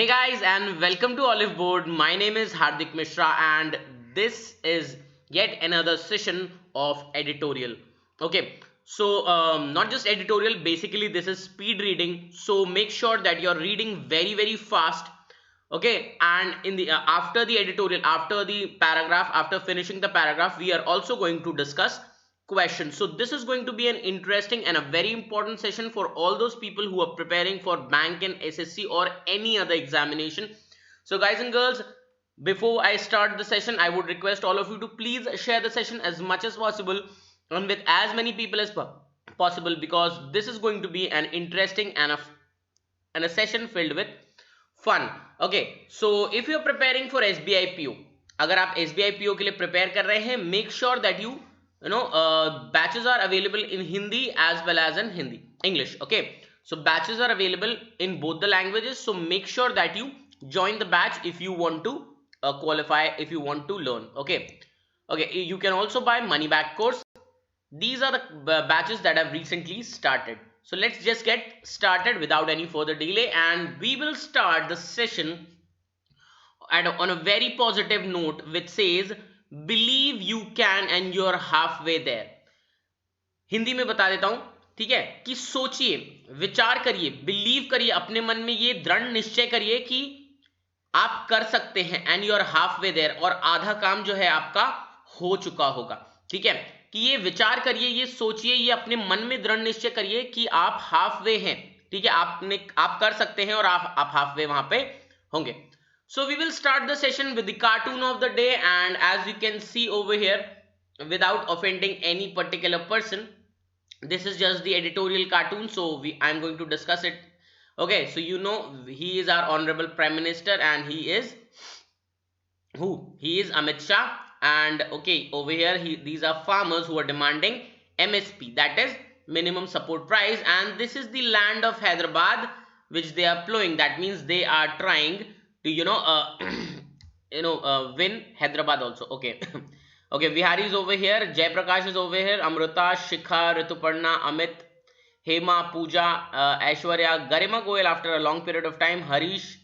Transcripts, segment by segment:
Hey guys, and welcome to Oliveboard. My name is Hardik Mishra, and this is yet another session of editorial. Okay, so not just editorial, basically this is speed reading. So make sure that you're reading very fast. Okay, and in the after the editorial, after the paragraph, after finishing the paragraph, we are also going to discuss questions. So this is going to be an interesting and a very important session for all those people who are preparing for bank and SSC or any other examination. So guys and girls, before I start the session, I would request all of you to please share the session as much as possible and with as many people as possible, because this is going to be an interesting and a session filled with fun. Okay, so if you are preparing for SBI PO, अगर आप SBI PO के लिए prepare कर रहे हैं, make sure that you batches are available in Hindi as well as in English. Okay, so batches are available in both the languages, so make sure that you join the batch if you want to qualify, if you want to learn. Okay, you can also buy money back course. These are the batches that have recently started. So let's just get started without any further delay, and we will start the session on a very positive note which says believe you can and you're halfway there. Hindi में बता देता हूं, ठीक है, कि सोचिए, विचार करिए, बिलीव करिए, अपने मन में ये दृढ़ निश्चय करिए कि आप कर सकते हैं and you are halfway there, और आधा काम जो है आपका हो चुका होगा. ठीक है, कि ये विचार करिए, ये सोचिए, ये अपने मन में दृढ़ निश्चय करिए कि आप हाफवे हैं. ठीक है, आप कर सकते हैं और आप हाफवे वहां पे होंगे. So we will start the session with the cartoon of the day, and as you can see over here, without offending any particular person, this is just the editorial cartoon, so I'm going to discuss it. Okay, so you know he is our honorable Prime Minister, and he is who? He is Amit Shah. And okay, over here these are farmers who are demanding MSP, that is minimum support price, and this is the land of Hyderabad which they are plowing. That means they are trying to win Hyderabad also. Okay. Okay, Vihari is over here, Jay Prakash is over here, Amrita, Shikha, Rituparna, Amit, Hema, Pooja, Aishwarya, Garima Goyal after a long period of time, Harish,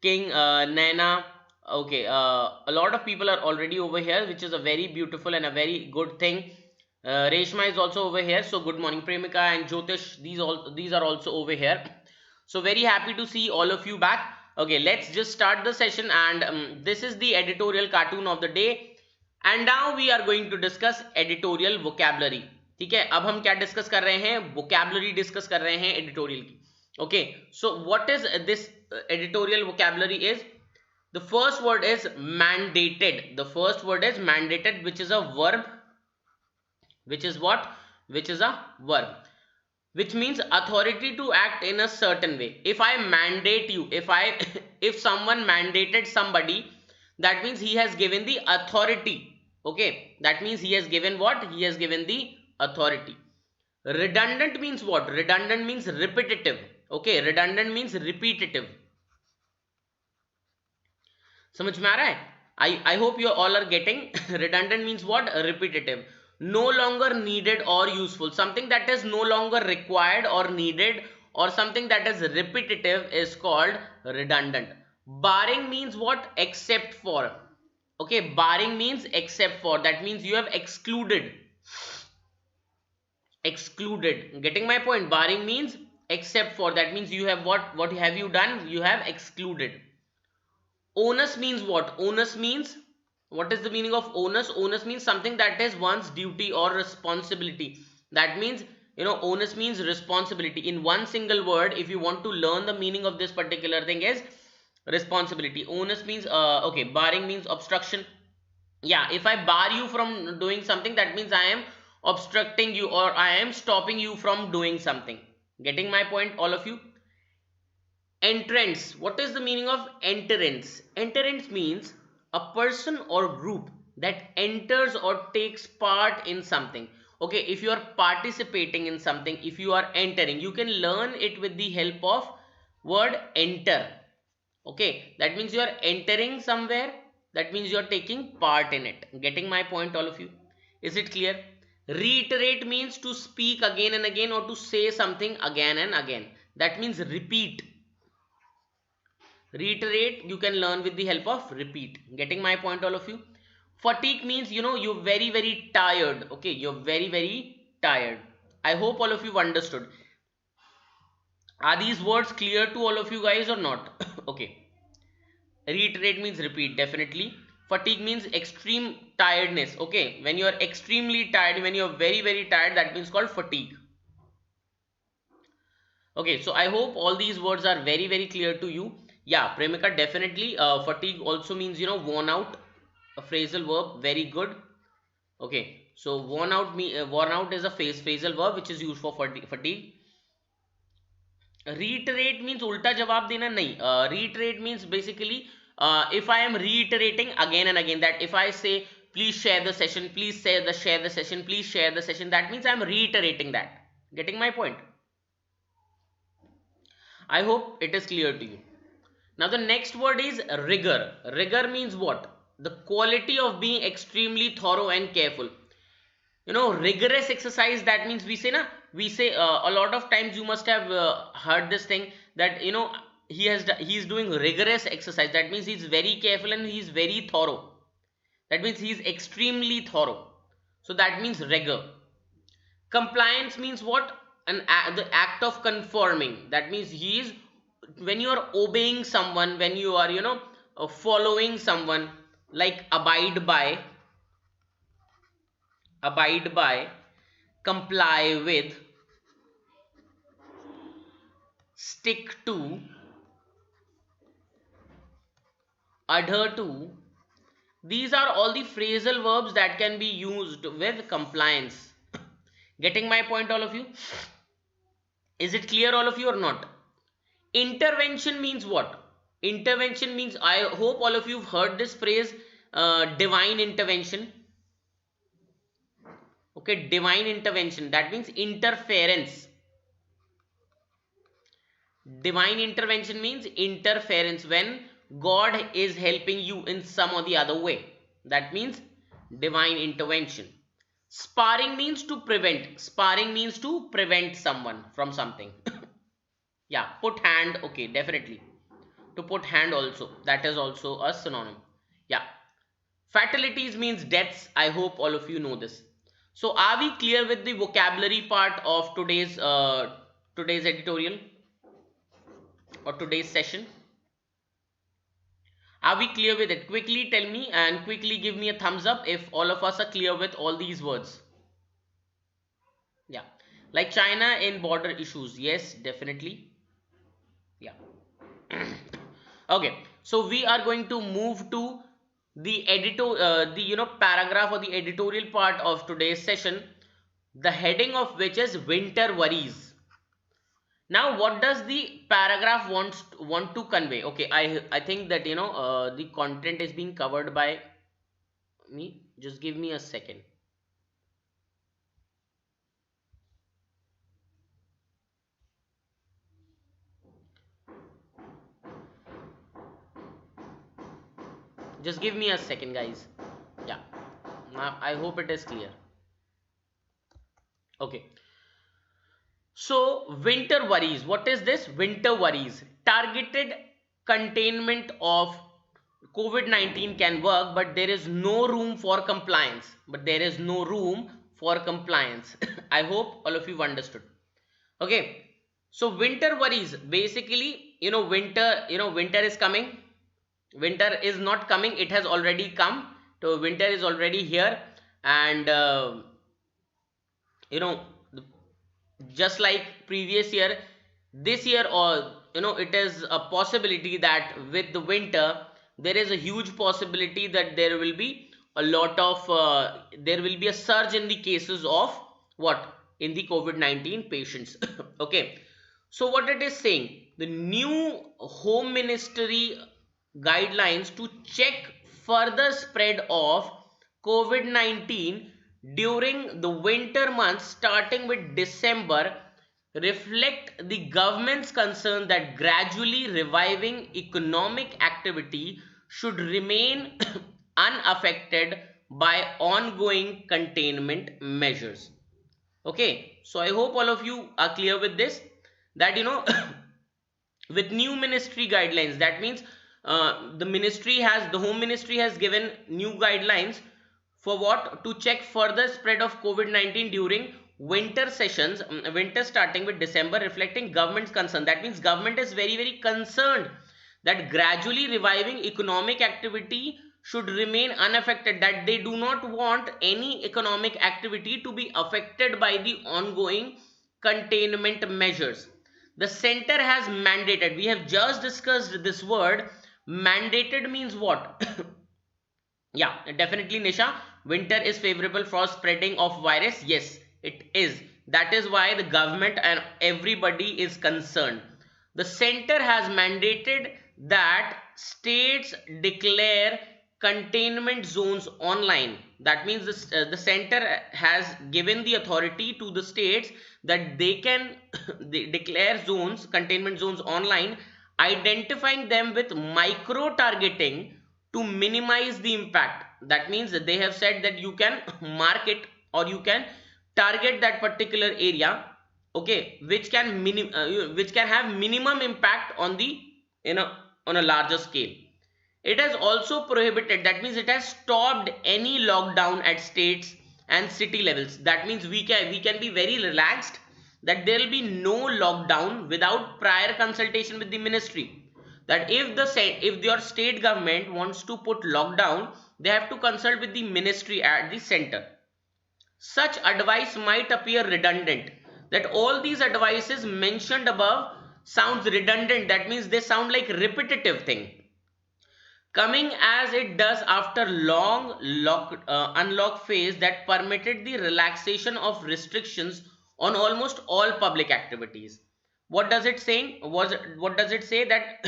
King, Naina. Okay, a lot of people are already over here, which is a very beautiful and a very good thing. Reshma is also over here. So good morning, Premika and Jyotish. These are also over here. So very happy to see all of you back. Okay, let's just start the session, and this is the editorial cartoon of the day, and now we are going to discuss editorial vocabulary. ठीक है, अब हम क्या discuss कर रहे हैं? vocabulary discuss कर रहे हैं editorial की. Okay, so what is this editorial vocabulary is? The first word is mandated. The first word is mandated, which is a verb. Which is what? Which is a verb, which means authority to act in a certain way. If I mandate you, if someone mandated somebody, that means he has given the authority. Okay, that means he has given what? He has given the authority. Redundant means what? Redundant means repetitive. Okay, redundant means repetitive. समझ में आ रहा है? I hope you all are getting. Redundant means what? Repetitive. No longer needed or useful. Something that is no longer required or needed, or something that is repetitive, is called redundant. Barring means what? Except for. Okay, barring means except for. That means you have excluded. Excluded. Getting my point? Barring means except for. That means you have what have you done? You have excluded. Onus means what? Onus means, what is the meaning of onus? Onus means something that is one's duty or responsibility. That means, onus means responsibility. In one single word, if you want to learn the meaning of this particular thing, is responsibility. Onus means, okay, barring means obstruction. Yeah, if I bar you from doing something, that means I am obstructing you, or I am stopping you from doing something. Getting my point, all of you? Entrance. What is the meaning of entrance? Entrance means a person or group that enters or takes part in something. Okay, if you are participating in something, if you are entering, you can learn it with the help of word enter. Okay, that means you are entering somewhere. That means you are taking part in it. Getting my point, all of you? Is it clear? Reiterate means to speak again and again, or to say something again and again. That means repeat. Reiterate you can learn with the help of repeat. Getting my point, all of you? Fatigue means, you know, you're very tired. Okay, you're very tired. I hope all of you understood. Are these words clear to all of you guys or not? Okay. Reiterate means repeat, definitely. Fatigue means extreme tiredness. Okay, when you're extremely tired, when you're very tired, that means called fatigue. Okay, so I hope all these words are very clear to you. Yeah, Premika, definitely. Fatigue also means, you know, worn out. A phrasal verb, very good. Okay, so worn out is a phrasal verb which is used for fatigue. Reiterate means ulta jawab dena, nahi. Reiterate means basically if I am reiterating again and again, that if I say please share the session, please share the session, please share the session, that means I am reiterating that. Getting my point? I hope it is clear to you. Now the next word is rigor. Rigor means what? The quality of being extremely thorough and careful. You know, rigorous exercise, that means we say na, we say a lot of times you must have heard this thing, that you know he is doing rigorous exercise. That means he's very careful and he's very thorough. That means he's extremely thorough. So that means rigor. Compliance means what? The act of conforming. That means he is, when you are obeying someone, when you are, you know, following someone, like abide by, comply with, stick to, adhere to. These are all the phrasal verbs that can be used with compliance. Getting my point, all of you? Is it clear, all of you, or not? Intervention means what? Intervention means, I hope all of you have heard this phrase, divine intervention. Okay, divine intervention, that means interference. Divine intervention means interference, when God is helping you in some or the other way. That means divine intervention. Sparring means to prevent. Sparring means to prevent someone from something. Yeah, put hand. Okay, definitely. To put hand also, that is also a synonym. Yeah. Fatalities means deaths. I hope all of you know this. So are we clear with the vocabulary part of today's editorial or today's session? Are we clear with it? Quickly tell me and quickly give me a thumbs up if all of us are clear with all these words. Yeah. Like China in border issues. Yes, definitely. Yeah. Okay. So we are going to move to the paragraph or the editorial part of today's session, the heading of which is winter worries. Now what does the paragraph want to convey? Okay, I think that, you know, the content is being covered by me. Just give me a second. Just give me a second, guys. Yeah, now I hope it is clear. Okay, so winter worries. What is this? Winter worries. Targeted containment of COVID-19 can work, but there is no room for compliance. I hope all of you understood. Okay, so winter worries, basically, you know, winter is coming. Winter is not coming, it has already come. So winter is already here, and you know, just like previous year, this year, or you know, it is a possibility that with the winter there is a huge possibility that there will be a lot of there will be a surge in the cases of what, in the COVID-19 patients. Okay, so what it is saying, the new home ministry guidelines to check further spread of COVID-19 during the winter months starting with December reflect the government's concern that gradually reviving economic activity should remain unaffected by ongoing containment measures. Okay, so I hope all of you are clear with this, that you know with new ministry guidelines. That means the home ministry has given new guidelines for what? To check further spread of COVID-19 during winter sessions, winter starting with December, reflecting government's concern. That means government is very, very concerned that gradually reviving economic activity should remain unaffected, that they do not want any economic activity to be affected by the ongoing containment measures. The center has mandated, we have just discussed this word, mandated means what? Yeah, definitely Nisha, winter is favorable for spreading of virus. Yes, it is. That is why the government and everybody is concerned. The center has mandated that states declare containment zones online. That means the center has given the authority to the states that they can declare zones, containment zones online, identifying them with micro targeting to minimize the impact. That means that they have said that you can mark it or you can target that particular area, okay, which can have minimum impact on the, you know, on a larger scale. It has also prohibited, that means it has stopped any lockdown at states and city levels. That means we can be very relaxed that there will be no lockdown without prior consultation with the ministry. That if your state government wants to put lockdown, they have to consult with the ministry at the center. Such advice might appear redundant. That all these advices mentioned above sounds redundant. That means they sound like repetitive thing, coming as it does after long unlock phase that permitted the relaxation of restrictions on almost all public activities. What does it say? What does it say? That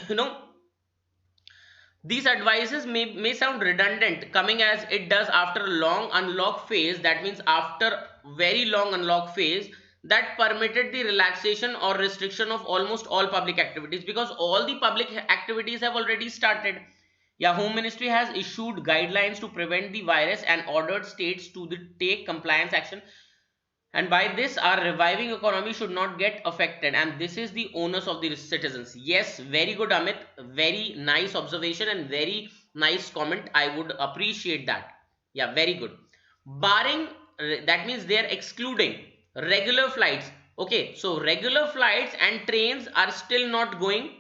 these advices may sound redundant, coming as it does after a long unlock phase. That means after very long unlock phase that permitted the relaxation or restriction of almost all public activities, because all the public activities have already started. Yeah, Home Ministry has issued guidelines to prevent the virus and ordered states to take compliance action, and by this our reviving economy should not get affected, and this is the onus of the citizens. Yes, very good Amit, very nice observation and very nice comment, I would appreciate that. Yeah, very good. Barring that means they are excluding regular flights. Okay, so regular flights and trains are still not going,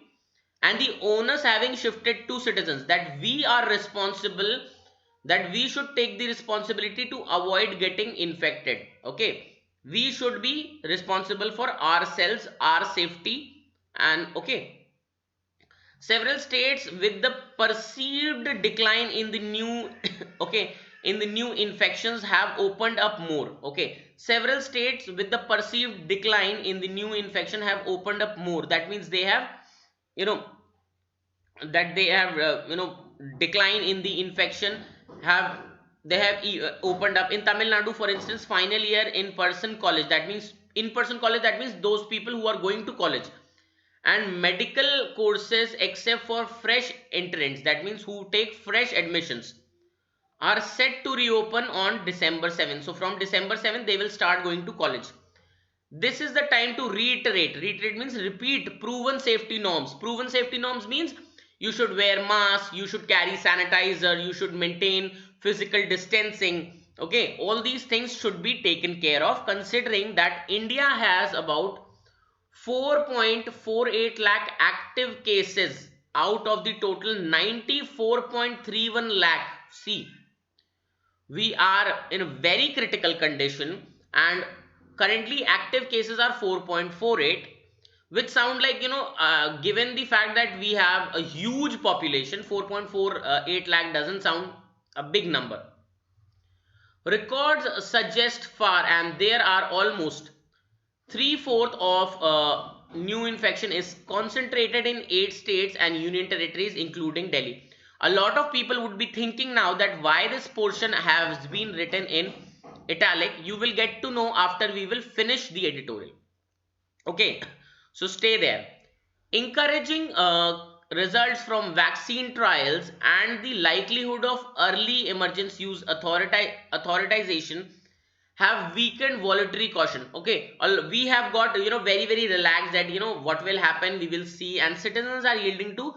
and the onus having shifted to citizens, that we are responsible, that we should take the responsibility to avoid getting infected. Okay, we should be responsible for ourselves, our safety. And okay, several states with the perceived decline in the new okay, in the new infections have opened up more. Okay, several states with the perceived decline in the new infection have opened up more. That means they have, you know, that they have decline in the infection, have they have opened up. In Tamil Nadu, for instance, final year in person college, that means in person college, that means those people who are going to college, and medical courses except for fresh entrants, that means who take fresh admissions, are set to reopen on December 7th. So from December 7th they will start going to college. This is the time to reiterate means repeat proven safety norms. Proven safety norms means you should wear mask, you should carry sanitizer, you should maintain physical distancing. Okay, all these things should be taken care of, considering that India has about 4.48 lakh active cases out of the total 94.31 lakh. See, we are in a very critical condition, and currently active cases are 4.48, which sound like, given the fact that we have a huge population, 4.48 lakh doesn't sound a big number. Records suggest far, and there are almost 3/4 of new infection is concentrated in 8 states and union territories including Delhi. A lot of people would be thinking now that why this portion has been written in italic. You will get to know after we will finish the editorial. Okay, so stay there. Encouraging results from vaccine trials and the likelihood of early emergence use authorization have weakened voluntary caution. Okay, we have got, very very relaxed that, what will happen we will see, and citizens are yielding to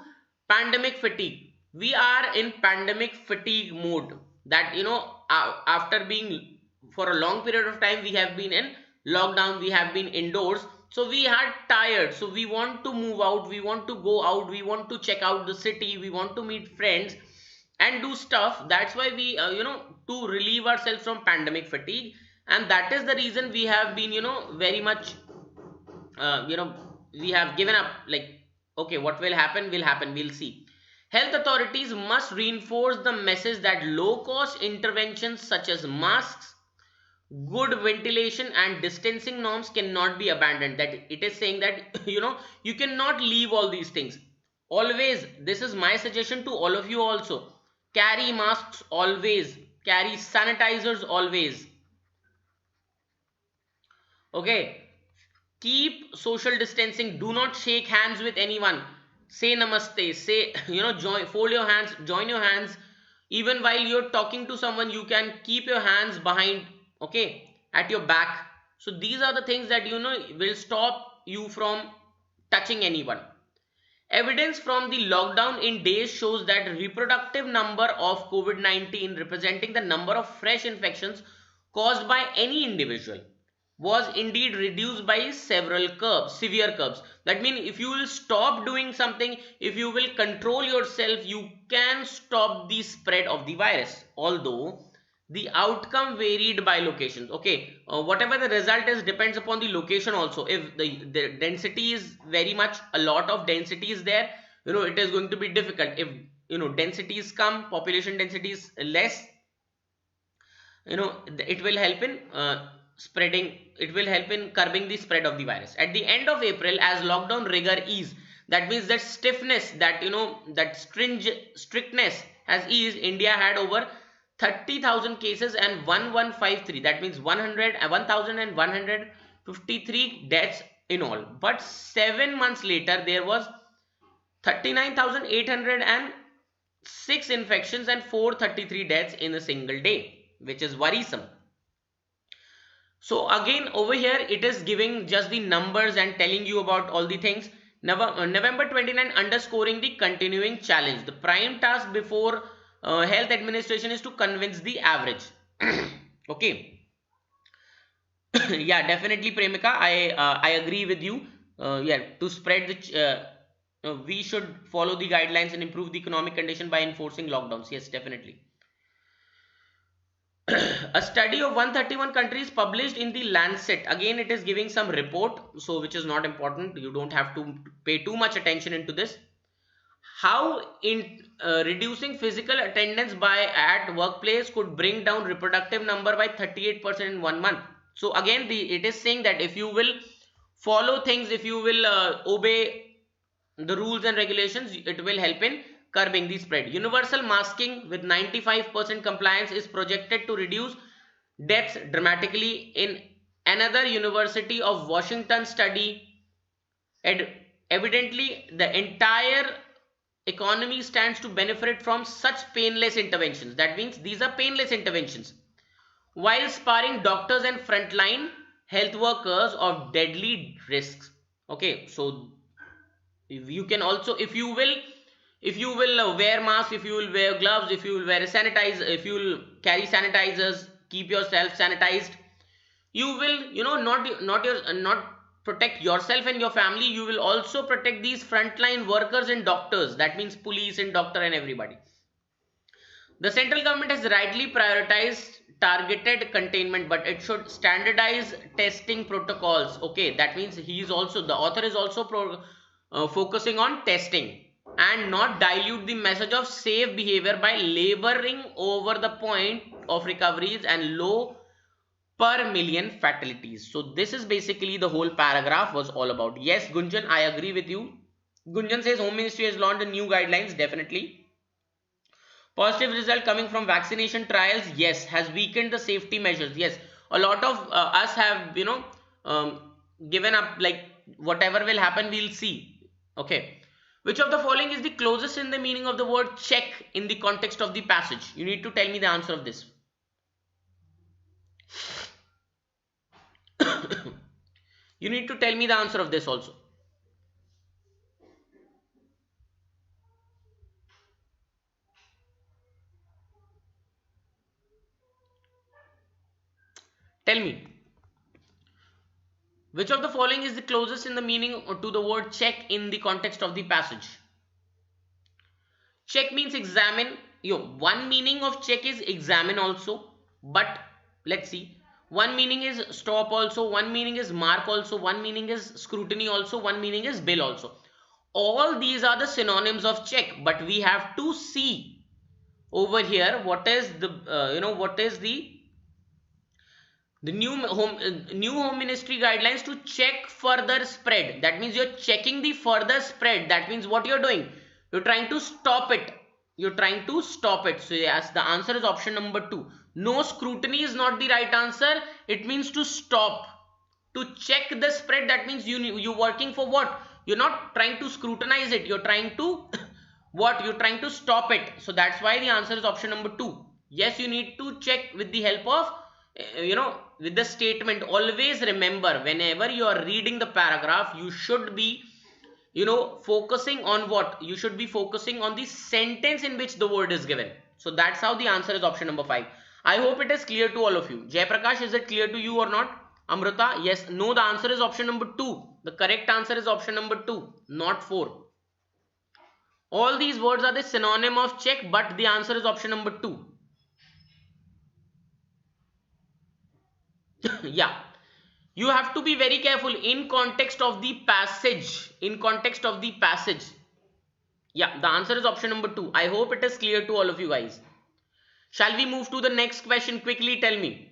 pandemic fatigue. We are in pandemic fatigue mode, that, after being for a long period of time we have been in lockdown, we have been indoors, so we are tired, so we want to move out, we want to go out, we want to check out the city, we want to meet friends and do stuff. That's why we, to relieve ourselves from pandemic fatigue, and that is the reason we have been, very much, uh, you know we have given up, like, okay, what will happen will happen, we'll see. Health authorities must reinforce the message that low cost interventions such as masks, good ventilation and distancing norms cannot be abandoned. That it is saying that you cannot leave all these things. Always, this is my suggestion to all of you also, carry masks always, carry sanitizers always. Okay, keep social distancing, do not shake hands with anyone, say namaste, say join, fold your hands, join your hands. Even while you're talking to someone, you can keep your hands behind, okay, at your back. So these are the things that, will stop you from touching anyone. Evidence from the lockdown in days shows that reproductive number of COVID-19, representing the number of fresh infections caused by any individual, was indeed reduced by several curves, severe curves. That means if you will stop doing something, if you will control yourself, you can stop the spread of the virus. Although the outcome varied by locations. Okay, whatever the result is depends upon the location also. If the density is very much, a lot of density is there, it is going to be difficult. If densities come, population density is less, it will help in spreading, it will help in curbing the spread of the virus. At the end of April, as lockdown rigor eased, that means that stiffness, that that strictness has eased, India had over 30,000 cases and 1153, that means 1,153 deaths in all. But 7 months later there was 39,806 infections and 433 deaths in a single day, which is worrisome. So again, over here it is giving just the numbers and telling you about all the things. November 29, underscoring the continuing challenge. The prime task before health administration is to convince the average. Okay. Yeah, definitely, Premika, I agree with you. Yeah, to spread the we should follow the guidelines and improve the economic condition by enforcing lockdowns. Yes, definitely. A study of 131 countries published in the Lancet. Again, it is giving some report, so which is not important. You don't have to pay too much attention into this. How in reducing physical attendance by at workplace could bring down reproductive number by 38% in 1 month. So again, it is saying that if you will follow things, if you will obey the rules and regulations, it will help in curbing the spread. Universal masking with 95% compliance is projected to reduce deaths dramatically. In another University of Washington study, evidently the entire economy stands to benefit from such painless interventions. That means these are painless interventions, while sparing doctors and frontline health workers of deadly risks. Okay, so you can also, if you will wear masks, if you will wear gloves, if you will wear sanitizer, if you will carry sanitizers, keep yourself sanitized, you will not protect yourself and your family, you will also protect these frontline workers and doctors. That means police and doctor and everybody. The central government has rightly prioritized targeted containment, but it should standardize testing protocols. Okay, that means he is also, the author is also focusing on testing, and not dilute the message of safe behavior by laboring over the point of recoveries and low per million fatalities. So this is basically the whole paragraph was all about. Yes, Gunjan, I agree with you. Gunjan says Home Ministry has launched new guidelines. Definitely. Positive result coming from vaccination trials. Yes, has weakened the safety measures. Yes, a lot of us have given up, like whatever will happen we'll see. Okay. Which of the following is the closest in the meaning of the word check in the context of the passage? You need to tell me the answer of this. You need to tell me the answer of this also. Tell me, which of the following is the closest in the meaning to the word check in the context of the passage? Check means examine. One meaning of check is examine also, but let's see. One meaning is stop also, one meaning is mark also, one meaning is scrutiny also, one meaning is bill also. All these are the synonyms of check, but we have to see over here what is the what is the new home ministry guidelines to check further spread. That means you're checking the further spread. That means what you're doing, you're trying to stop it. You're trying to stop it. So yes, the answer is option number 2. No scrutiny is not the right answer. It means to stop, to check the spread. That means you're working for what? You're not trying to scrutinize it, you're trying to what? You're trying to stop it. So that's why the answer is option number 2. Yes, you need to check with the help of with the statement. Always remember, whenever you are reading the paragraph, you should be focusing on what? You should be focusing on the sentence in which the word is given. So that's how the answer is option number 5. I hope it is clear to all of you. Jayaprakash, is it clear to you or not? Amrita, yes, no, the answer is option number 2. The correct answer is option number 2, not 4. All these words are the synonym of check, but the answer is option number 2. Yeah, you have to be very careful in context of the passage. In context of the passage. Yeah, the answer is option number 2. I hope it is clear to all of you guys. Shall we move to the next question? Quickly tell me.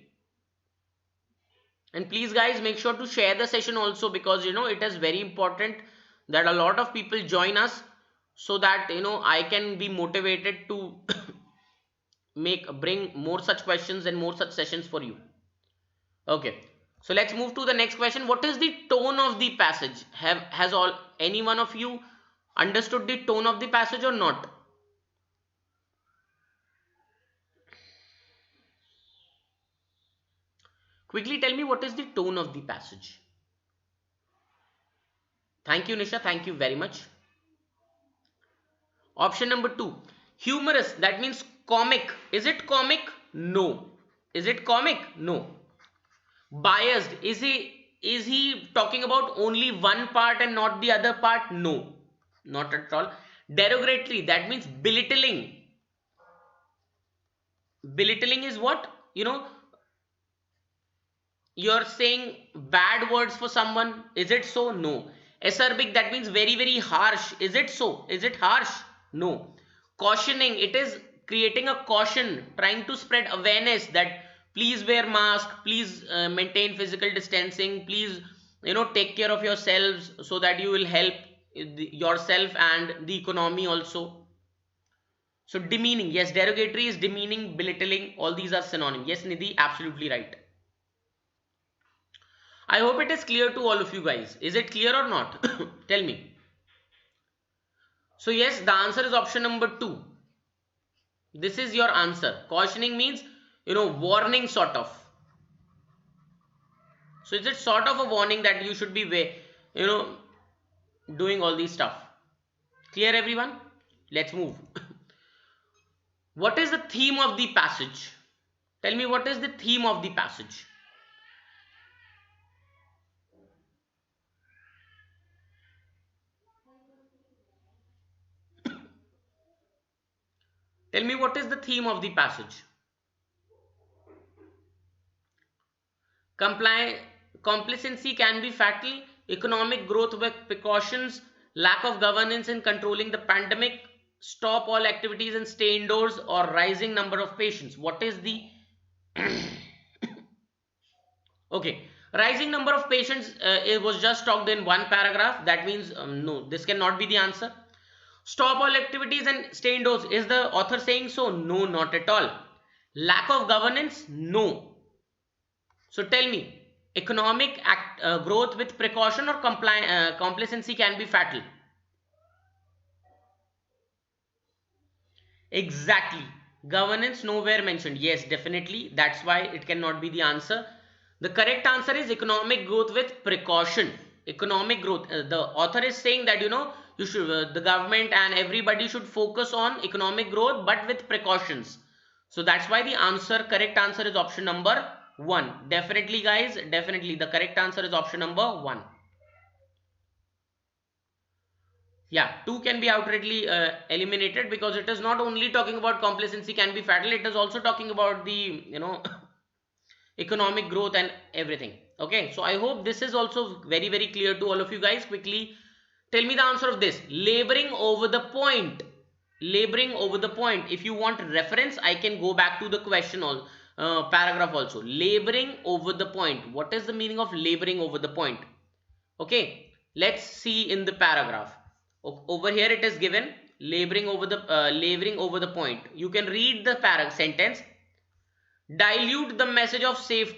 And please guys, make sure to share the session also, because it is very important that a lot of people join us, so that I can be motivated to bring more such questions and more such sessions for you. Okay, so let's move to the next question. What is the tone of the passage? Has any one of you understood the tone of the passage or not? Quickly tell me, what is the tone of the passage? Thank you, Nisha. Thank you very much. Option number 2, humorous. That means comic. Is it comic? No. Is it comic? No. Biased. Is he talking about only one part and not the other part? No, not at all. Derogatory. That means belittling. Belittling is what? You're saying bad words for someone. Is it so? No. Acerbic. That means very, very harsh. Is it so? Is it harsh? No. Cautioning. It is creating a caution, trying to spread awareness that please wear mask, please maintain physical distancing, please take care of yourselves, so that you will help yourself and the economy also. So demeaning. Yes, derogatory is demeaning, belittling. All these are synonyms. Yes, Nidhi, absolutely right. I hope it is clear to all of you guys. Is it clear or not? Tell me. So yes, the answer is option number 2. This is your answer. Cautioning means warning, sort of. So is it sort of a warning that you should be doing all these stuff? Clear, everyone? Let's move. What is the theme of the passage? Tell me, what is the theme of the passage? Tell me, what is the theme of the passage? Complacency can be fatal, economic growth with precautions, lack of governance in controlling the pandemic, stop all activities and stay indoors, or rising number of patients. What is the okay, rising number of patients, it was just talked in one paragraph. That means no, this cannot be the answer. Stop all activities and stay indoors. Is the author saying so? No, not at all. Lack of governance? No. So tell me, economic growth with precaution or complacency can be fatal? Exactly. Governance nowhere mentioned. Yes, definitely. That's why it cannot be the answer. The correct answer is economic growth with precaution. Economic growth. The author is saying that you should the government and everybody should focus on economic growth but with precautions. So that's why the correct answer is option number 1. Definitely guys, definitely the correct answer is option number 1. Yeah, 2 can be outrightly eliminated because it is not only talking about complacency can be fatal, it is also talking about the economic growth and everything. Okay, so I hope this is also very clear to all of you guys. Quickly tell me the answer of this. Laboring over the point. Laboring over the point. If you want reference, I can go back to the question or paragraph also. Laboring over the point. What is the meaning of laboring over the point? Okay, let's see in the paragraph. Over here it is given laboring over the point. You can read the sentence. Dilute the message of safe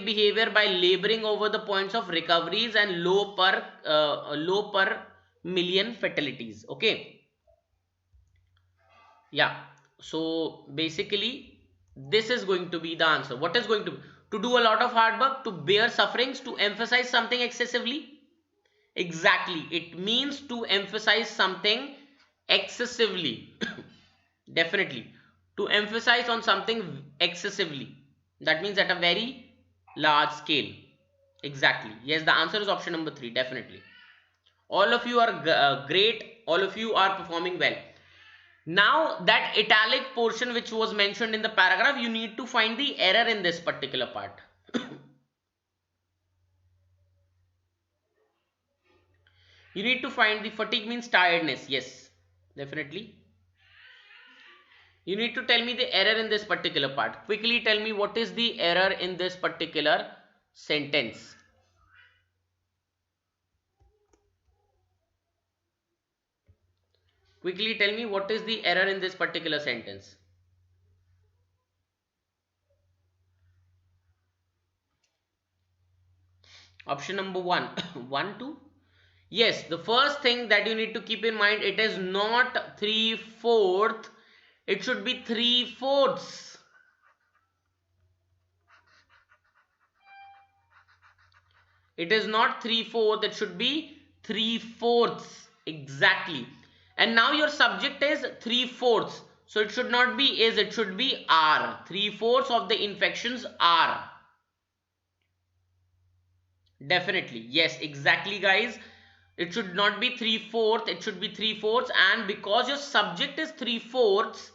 behavior by laboring over the points of recoveries and low per million fatalities. Okay, yeah, so basically this is going to be the answer. What is going to do a lot of hard work, to bear sufferings, to emphasize something excessively? Exactly, it means to emphasize something excessively. Definitely, to emphasize on something excessively, that means at a very large scale. Exactly, yes, the answer is option number 3. Definitely, all of you are great, all of you are performing well. Now that italic portion which was mentioned in the paragraph, you need to find the error in this particular part. You need to find the fatigue means tiredness. Yes, definitely. You need to tell me the error in this particular part. Quickly tell me what is the error in this particular sentence. Quickly tell me what is the error in this particular sentence. Option number 1. 1, 2. Yes, the first thing that you need to keep in mind, it is not 3/4, it should be 3/4. It is not 3/4, it should be 3/4. Exactly. And now your subject is 3/4. So it should not be is, it should be are. 3/4 of the infections are. Definitely. Yes, exactly guys. It should not be 3/4, it should be 3/4. And because your subject is 3/4,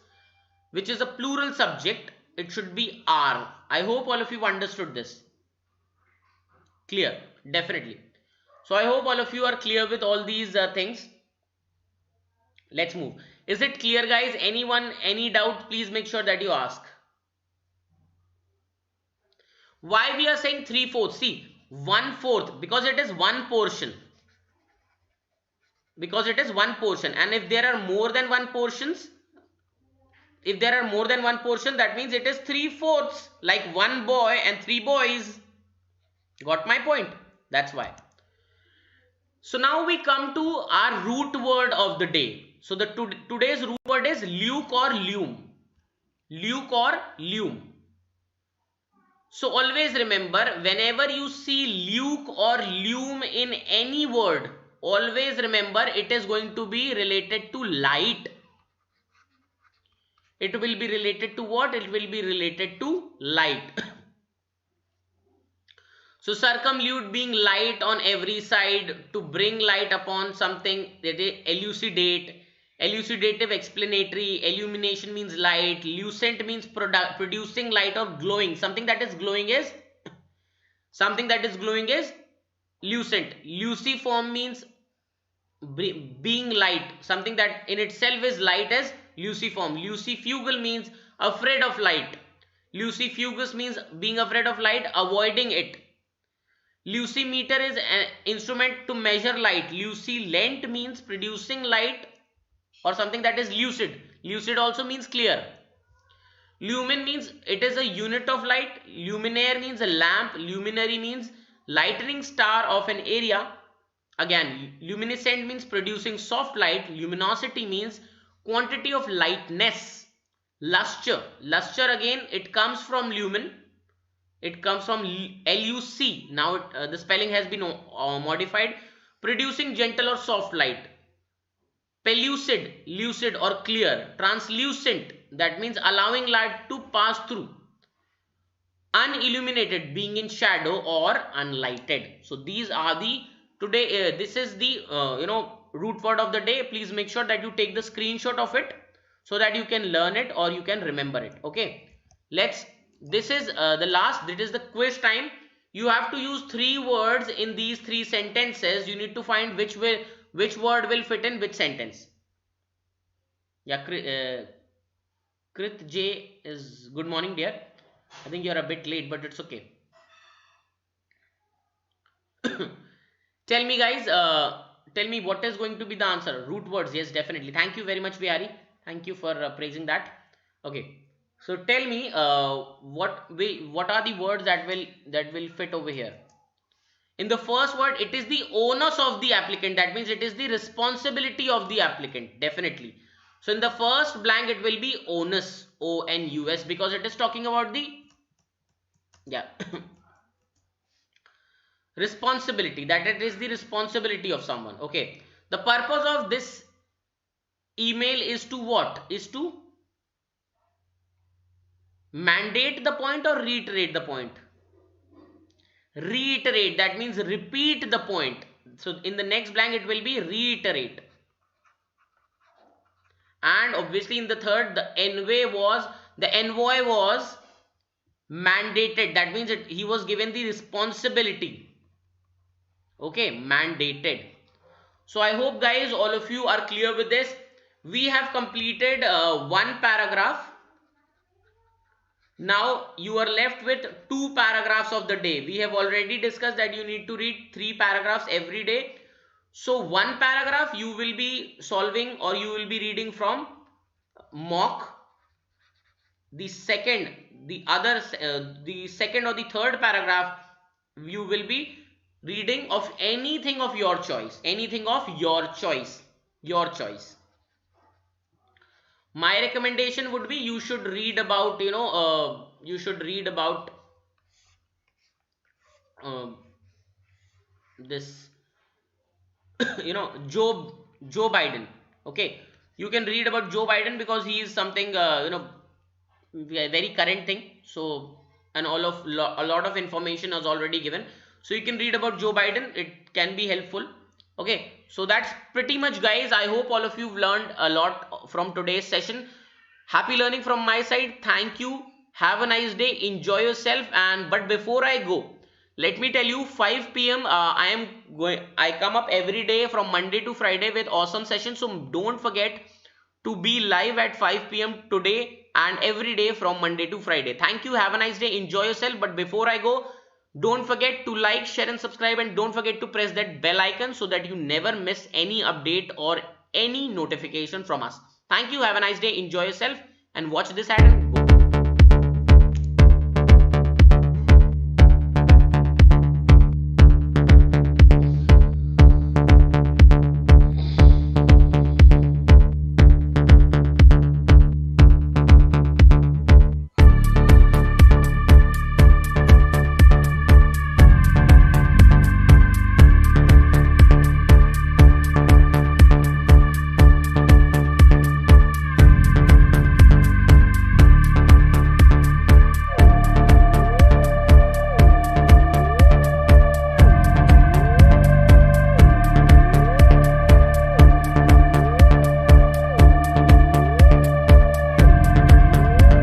which is a plural subject, it should be are. I hope all of you understood this. Clear? Definitely. So I hope all of you are clear with all these things. Let's move. Is it clear guys? Anyone, any doubt, please make sure that you ask. Why we are saying 3/4? See, 1/4 because it is one portion. Because it is one portion, and if there are more than one portions, if there are more than one portion, that means it is 3/4, like one boy and 3 boys. Got my point? That's why. So now we come to our root word of the day. So the today's root word is luke or lume. Luke or lume. So always remember, whenever you see luke or lume in any word, always remember it is going to be related to light. It will be related to what? It will be related to light. So circumlude being light on every side, to bring light upon something, that is elucidate, elucidative, explanatory, illumination means light, lucent means producing light or glowing. Something that is glowing is lucent. Luciform means being light. Something that in itself is light is luciform. Lucifugal means afraid of light. Lucifugus means being afraid of light, avoiding it. Lucimeter is an instrument to measure light. Lucilent means producing light or something that is lucid. Lucid also means clear. Lumen means it is a unit of light. Luminaire means a lamp. Luminary means lightening star of an area. Again, luminescent means producing soft light. Luminosity means quantity of lightness. Luster again, it comes from lumen. It comes from LUC. Now the spelling has been modified. Producing gentle or soft light. Pellucid, lucid or clear. Translucent, that means allowing light to pass through. Unilluminated, being in shadow or unlighted. So these are the today this is the root word of the day. Please make sure that you take the screenshot of it so that you can learn it or you can remember it. Okay, this is the last. This is the quiz time. You have to use 3 words in these 3 sentences. You need to find which word will fit in which sentence. Yeah, Krit J is good morning, dear. I think you're a bit late, but it's okay. Tell me, guys, tell me what is going to be the answer. Root words, yes, definitely. Thank you very much, Vihari. Thank you for praising that. Okay, so tell me what are the words that will fit over here. In the first word, it is the onus of the applicant. That means it is the responsibility of the applicant, definitely. So in the first blank, it will be onus, O-N-U-S, because it is talking about the responsibility, that it is the responsibility of someone. Okay, the purpose of this email is to what? Is to mandate the point or reiterate the point? Reiterate, that means repeat the point. So in the next blank it will be reiterate. And obviously in the third, the envoy was mandated. That means he was given the responsibility. Okay, mandated. So I hope, guys, all of you are clear with this. We have completed 1 paragraph. Now you are left with 2 paragraphs of the day. We have already discussed that you need to read 3 paragraphs every day. So 1 paragraph you will be solving or you will be reading from mock. The second or the third paragraph you will be reading of anything of your choice. Anything of your choice. Your choice. My recommendation would be you should read about this Joe Biden. Okay, you can read about Joe Biden because he is something very current thing. So and a lot of information is already given. So you can read about Joe Biden. It can be helpful. Okay, so that's pretty much, guys. I hope all of you have learned a lot from today's session. Happy learning from my side. Thank you. Have a nice day. Enjoy yourself. But before I go, let me tell you, 5 p.m. I come up every day from Monday to Friday with awesome sessions. So don't forget to be live at 5 p.m. today and every day from Monday to Friday. Thank you. Have a nice day. Enjoy yourself. But before I go, don't forget to like, share and subscribe, and don't forget to press that bell icon so that you never miss any update or any notification from us. Thank you. Have a nice day. Enjoy yourself and watch this ad and go.